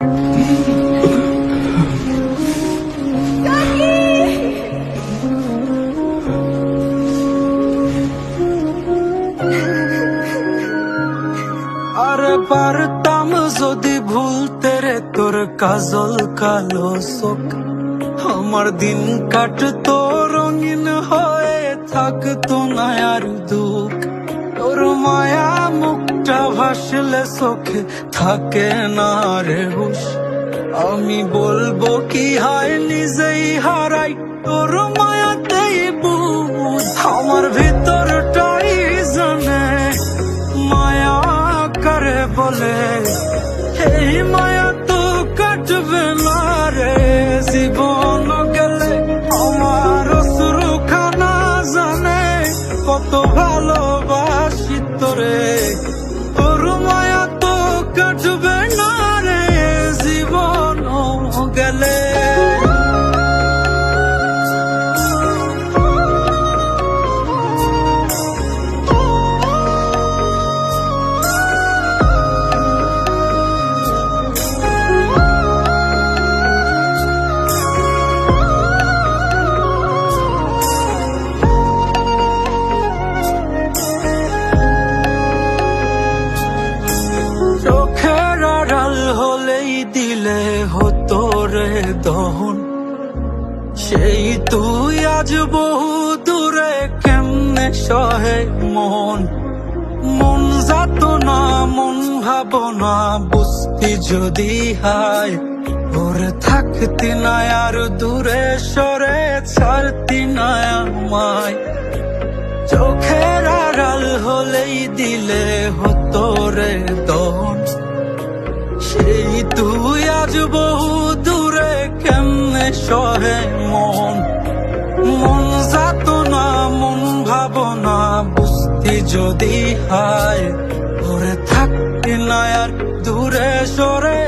আরে পারতাম যদি ভুলতে রে তোর কাজল কালো চোখ, আমার দিন কাটতো রঙিন হয়ে থাকতো না আর দুঃখ। তোর মায়া মুখটা ভাসলে চোখে থাকে না রে হুশ, আমি বলবো কি হায় নিজেই হারাই তোর মায়াতেই বুঝ। আমার ভিতরটাই জানে মায়া করে বলে, এই মায়া তো কাটবে না রে জীবন গেলে। আমার অশ্রুখানা জানে কত ভালোবাসি তোরে, তোর মায়া তো কাটবে না রে জীবন গেলে। চোখের আড়াল হলেই দিলে হতো রে দহন, সেই তুই আজ বহু দূরে কেমনে সহে মন। মন যাত না মন ভাবনা বুঝতি যদি হায়, ওরে থাকতি না আর দূরে সরে ছাড়তি না আমায়। চোখের আড়াল হলেই দিলে হতো রে দহন, সেই তুই আজ বহু দূরে কেমনে সহে মন। মন যাত না মন ভাবনা বুঝতি যদি হায়, ওরে থাকতি না আর দূরে সরে